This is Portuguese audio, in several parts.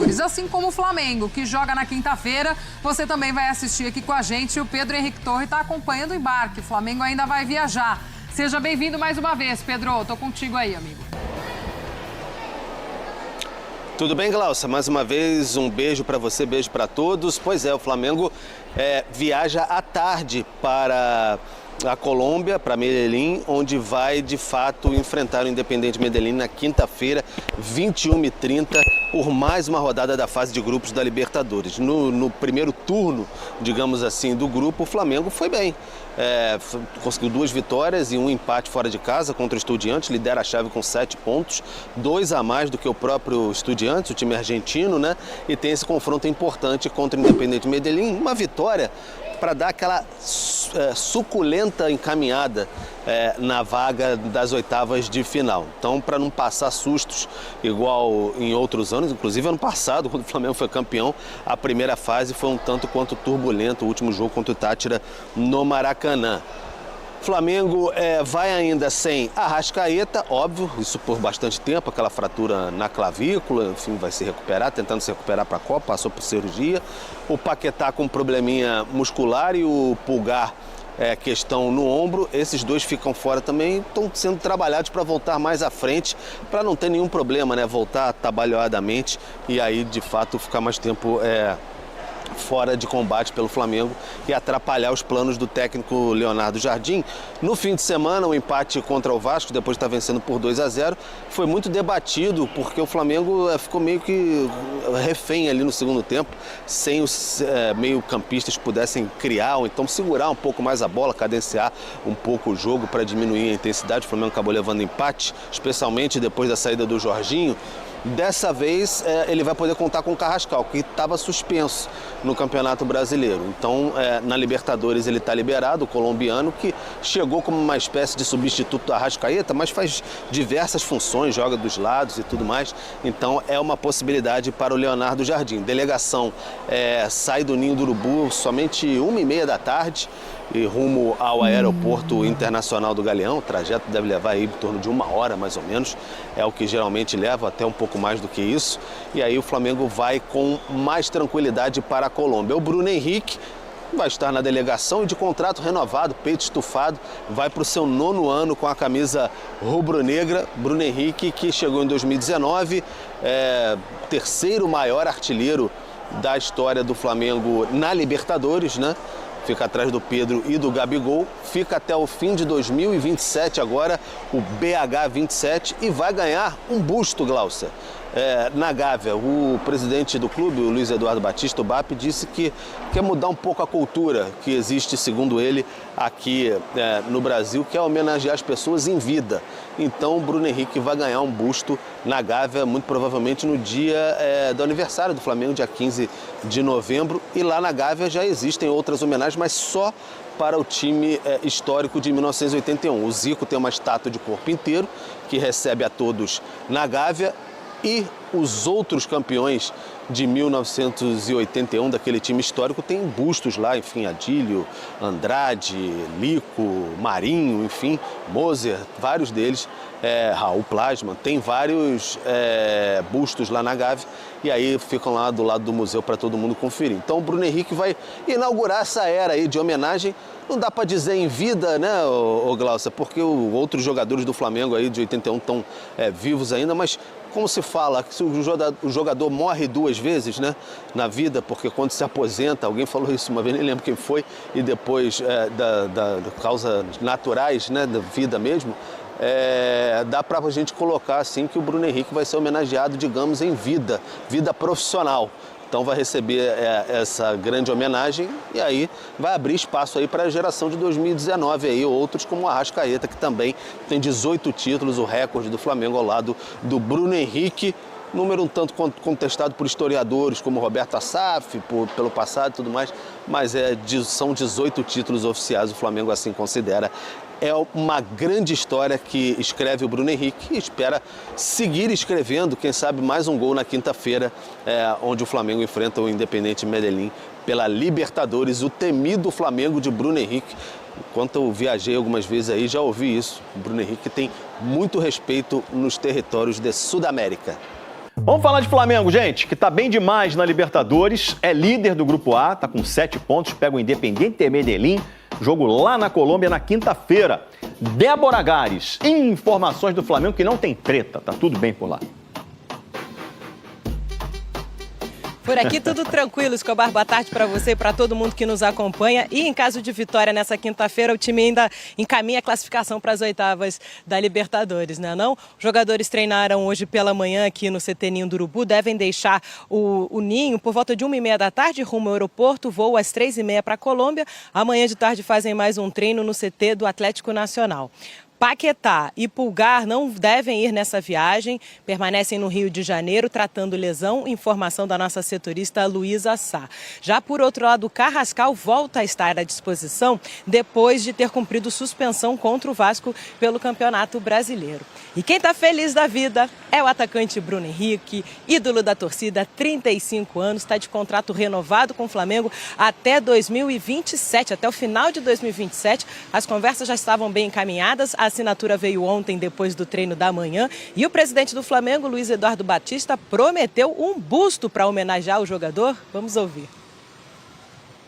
Libertadores. Assim como o Flamengo, que joga na quinta-feira. Você também vai assistir aqui com a gente. O Pedro Henrique Torre está acompanhando o embarque. O Flamengo ainda vai viajar. Seja bem-vindo mais uma vez, Pedro. Tô contigo aí, amigo. Tudo bem, Glaucia? Mais uma vez, um beijo para você, beijo para todos. Pois é, o Flamengo viaja à tarde para a Colômbia, para Medellín, onde vai, de fato, enfrentar o Independiente Medellín na quinta-feira, 21h30, por mais uma rodada da fase de grupos da Libertadores. No primeiro turno, digamos assim, do grupo, o Flamengo foi bem. Conseguiu 2 vitórias e um empate fora de casa contra o Estudiantes, lidera a chave com 7 pontos, 2 a mais do que o próprio Estudiantes, o time argentino, né? E tem esse confronto importante contra o Independiente Medellín, uma vitória para dar aquela suculenta encaminhada na vaga das oitavas de final. Então, para não passar sustos igual em outros anos, inclusive ano passado, quando o Flamengo foi campeão, a primeira fase foi um tanto quanto turbulenta, o último jogo contra o Táchira no Maracanã. Flamengo vai ainda sem Arrascaeta, óbvio, isso por bastante tempo, aquela fratura na clavícula, enfim, vai se recuperar, tentando se recuperar para a Copa, passou por cirurgia. O Paquetá com um probleminha muscular e o Pulgar questão no ombro, esses dois ficam fora também, estão sendo trabalhados para voltar mais à frente, para não ter nenhum problema, né? Voltar atabalhoadamente e aí, de fato, ficar mais tempo fora de combate pelo Flamengo e atrapalhar os planos do técnico Leonardo Jardim. No fim de semana, o empate contra o Vasco, depois de estar vencendo por 2-0, foi muito debatido, porque o Flamengo ficou meio que refém ali no segundo tempo, sem os meio-campistas que pudessem criar ou então segurar um pouco mais a bola, cadenciar um pouco o jogo para diminuir a intensidade. O Flamengo acabou levando empate, especialmente depois da saída do Jorginho. Dessa vez, ele vai poder contar com o Carrascal, que estava suspenso no Campeonato Brasileiro. Então, na Libertadores, ele está liberado, o colombiano, que chegou como uma espécie de substituto do Arrascaeta, mas faz diversas funções, joga dos lados e tudo mais. Então, é uma possibilidade para o Leonardo Jardim. Delegação sai do Ninho do Urubu somente 1h30 da tarde, e rumo ao Aeroporto Internacional do Galeão. O trajeto deve levar aí em torno de 1 hora, mais ou menos. É o que geralmente leva, até um pouco mais do que isso. E aí o Flamengo vai com mais tranquilidade para a Colômbia. O Bruno Henrique vai estar na delegação e de contrato renovado, peito estufado, vai para o seu 9º ano com a camisa rubro-negra. Bruno Henrique, que chegou em 2019, terceiro maior artilheiro da história do Flamengo na Libertadores, né? Fica atrás do Pedro e do Gabigol, fica até o fim de 2027 agora, o BH27, e vai ganhar um busto, Glaucia. Na Gávea, o presidente do clube, o Luiz Eduardo Batista, o BAP, disse que quer mudar um pouco a cultura que existe, segundo ele, aqui no Brasil, que é homenagear as pessoas em vida. Então, o Bruno Henrique vai ganhar um busto na Gávea, muito provavelmente no dia do aniversário do Flamengo, dia 15 de novembro. E lá na Gávea já existem outras homenagens, mas só para o time histórico de 1981. O Zico tem uma estátua de corpo inteiro, que recebe a todos na Gávea. E os outros campeões de 1981, daquele time histórico, tem bustos lá, enfim, Adílio, Andrade, Lico, Marinho, enfim, Moser, vários deles, Raul Plasman, tem vários bustos lá na Gávea, e aí ficam lá do lado do museu para todo mundo conferir. Então o Bruno Henrique vai inaugurar essa era aí de homenagem. Não dá para dizer em vida, né, Glaucia, porque outros jogadores do Flamengo aí de 81 estão vivos ainda, mas como se fala, que o jogador morre 2 vezes, né, na vida, porque quando se aposenta, alguém falou isso uma vez, nem lembro quem foi, e depois da causas naturais, né, da vida mesmo, dá para a gente colocar assim que o Bruno Henrique vai ser homenageado, digamos, em vida profissional. Então vai receber essa grande homenagem e aí vai abrir espaço aí para a geração de 2019 aí, outros como o Arrascaeta, que também tem 18 títulos, o recorde do Flamengo ao lado do Bruno Henrique, número um tanto contestado por historiadores como Roberto Assaf, pelo passado e tudo mais, mas são 18 títulos oficiais, o Flamengo assim considera. É uma grande história que escreve o Bruno Henrique e espera seguir escrevendo, quem sabe, mais um gol na quinta-feira, onde o Flamengo enfrenta o Independiente Medellín pela Libertadores, o temido Flamengo de Bruno Henrique. Enquanto eu viajei algumas vezes aí, já ouvi isso. O Bruno Henrique tem muito respeito nos territórios de Sudamérica. Vamos falar de Flamengo, gente, que tá bem demais na Libertadores, é líder do Grupo A, tá com 7 pontos, pega o Independiente Medellín, jogo lá na Colômbia na quinta-feira. Débora Gares, informações do Flamengo que não tem treta, tá tudo bem por lá. Por aqui tudo tranquilo, Escobar, boa tarde para você e para todo mundo que nos acompanha. E em caso de vitória nessa quinta-feira, o time ainda encaminha a classificação para as oitavas da Libertadores, né não? Os jogadores treinaram hoje pela manhã aqui no CT Ninho do Urubu, devem deixar o Ninho por volta de 1h30 da tarde, rumo ao aeroporto, voo às 3h30 para a Colômbia. Amanhã de tarde fazem mais um treino no CT do Atlético Nacional. Paquetá e Pulgar não devem ir nessa viagem, permanecem no Rio de Janeiro tratando lesão, informação da nossa setorista Luísa Sá. Já por outro lado, o Carrascal volta a estar à disposição depois de ter cumprido suspensão contra o Vasco pelo Campeonato Brasileiro. E quem está feliz da vida é o atacante Bruno Henrique, ídolo da torcida, 35 anos, está de contrato renovado com o Flamengo até 2027, até o final de 2027. As conversas já estavam bem encaminhadas, a assinatura veio ontem depois do treino da manhã e o presidente do Flamengo, Luiz Eduardo Batista, prometeu um busto para homenagear o jogador. Vamos ouvir.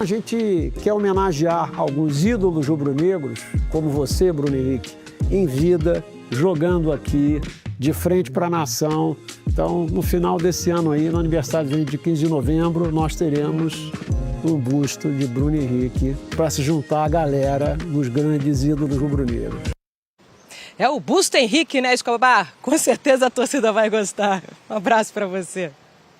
A gente quer homenagear alguns ídolos rubro-negros, como você, Bruno Henrique, em vida, jogando aqui, de frente para a nação. Então, no final desse ano aí, no aniversário de 15 de novembro, nós teremos um busto de Bruno Henrique para se juntar à galera dos grandes ídolos rubro-negros. É o Busto Henrique, né, Escobar? Com certeza a torcida vai gostar. Um abraço para você.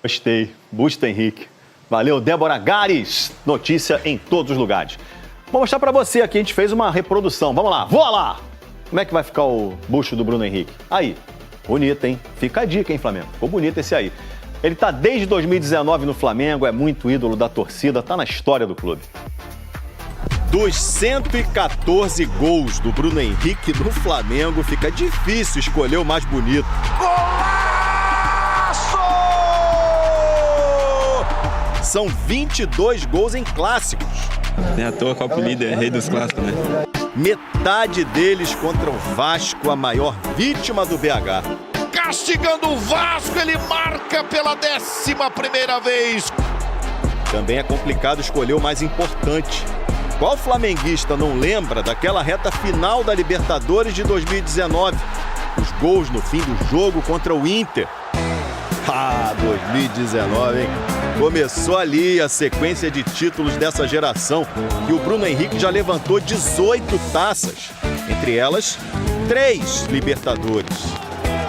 Gostei. Busto Henrique. Valeu, Débora Gares. Notícia em todos os lugares. Vou mostrar para você aqui, a gente fez uma reprodução. Vamos lá, voa lá! Como é que vai ficar o busto do Bruno Henrique? Aí, bonito, hein? Fica a dica, hein, Flamengo? Ficou bonito esse aí. Ele tá desde 2019 no Flamengo, é muito ídolo da torcida, tá na história do clube. Dos 114 gols do Bruno Henrique no Flamengo, fica difícil escolher o mais bonito. Golaço! São 22 gols em clássicos. Nem à toa, Copa Líder, rei dos clássicos, né? Metade deles contra o Vasco, a maior vítima do BH. Castigando o Vasco, ele marca pela 11ª vez. Também é complicado escolher o mais importante. Qual flamenguista não lembra daquela reta final da Libertadores de 2019? Os gols no fim do jogo contra o Inter. 2019, hein? Começou ali a sequência de títulos dessa geração e o Bruno Henrique já levantou 18 taças. Entre elas, 3 Libertadores,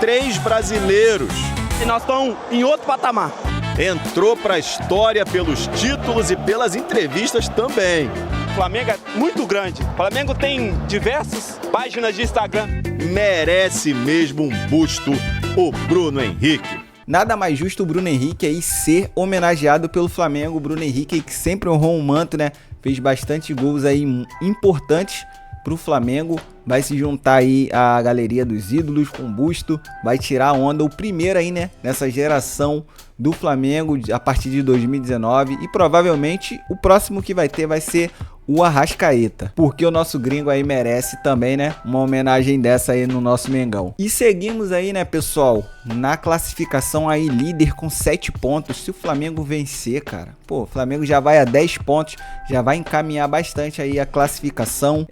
3 brasileiros. E nós estamos em outro patamar. Entrou para a história pelos títulos e pelas entrevistas também. O Flamengo é muito grande. O Flamengo tem diversas páginas de Instagram. Merece mesmo um busto, o Bruno Henrique. Nada mais justo o Bruno Henrique aí ser homenageado pelo Flamengo. O Bruno Henrique que sempre honrou um manto, né? Fez bastante gols aí importantes pro Flamengo. Vai se juntar aí à galeria dos ídolos com busto. Vai tirar a onda, o primeiro aí, né? Nessa geração do Flamengo a partir de 2019. E provavelmente o próximo que vai ter vai ser o Arrascaeta, porque o nosso gringo aí merece também, né, uma homenagem dessa aí no nosso Mengão. E seguimos aí, né, pessoal, na classificação aí líder com 7 pontos. Se o Flamengo vencer, cara, pô, o Flamengo já vai a 10 pontos, já vai encaminhar bastante aí a classificação.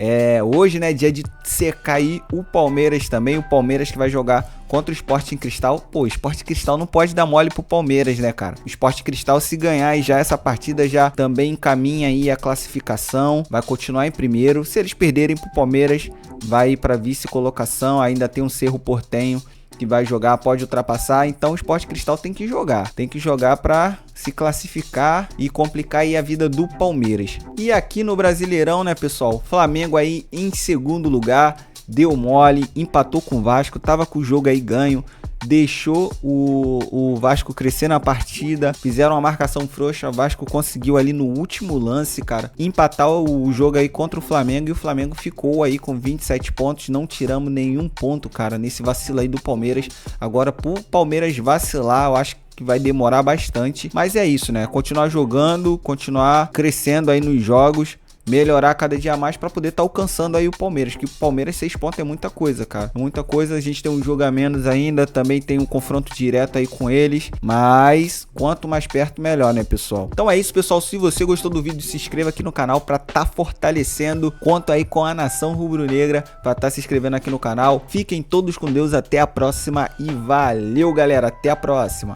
Hoje, né, dia de secar aí o Palmeiras também, o Palmeiras que vai jogar contra o Sporting Cristal. Pô, o Sporting Cristal não pode dar mole pro Palmeiras, né, cara? O Sporting Cristal, se ganhar e já essa partida já também encaminha aí a classificação, vai continuar em primeiro. Se eles perderem pro Palmeiras, vai ir pra vice-colocação. Ainda tem um Cerro Porteño que vai jogar, pode ultrapassar. Então o Sporting Cristal tem que jogar pra se classificar e complicar aí a vida do Palmeiras. E aqui no Brasileirão, né, pessoal, Flamengo aí em segundo lugar, deu mole, empatou com o Vasco, tava com o jogo aí ganho, deixou o Vasco crescer na partida, fizeram uma marcação frouxa, o Vasco conseguiu ali no último lance, cara, empatar o jogo aí contra o Flamengo, e o Flamengo ficou aí com 27 pontos, não tiramos nenhum ponto, cara, nesse vacilo aí do Palmeiras. Agora, pro Palmeiras vacilar, eu acho que vai demorar bastante, mas é isso, né, continuar jogando, continuar crescendo aí nos jogos, melhorar cada dia mais para poder estar alcançando aí o Palmeiras, que o Palmeiras 6 pontos é muita coisa, cara. Muita coisa, a gente tem um jogo a menos ainda, também tem um confronto direto aí com eles, mas quanto mais perto, melhor, né, pessoal? Então é isso, pessoal. Se você gostou do vídeo, se inscreva aqui no canal para estar fortalecendo, conto aí com a nação rubro-negra, para estar se inscrevendo aqui no canal. Fiquem todos com Deus, até a próxima e valeu, galera, até a próxima.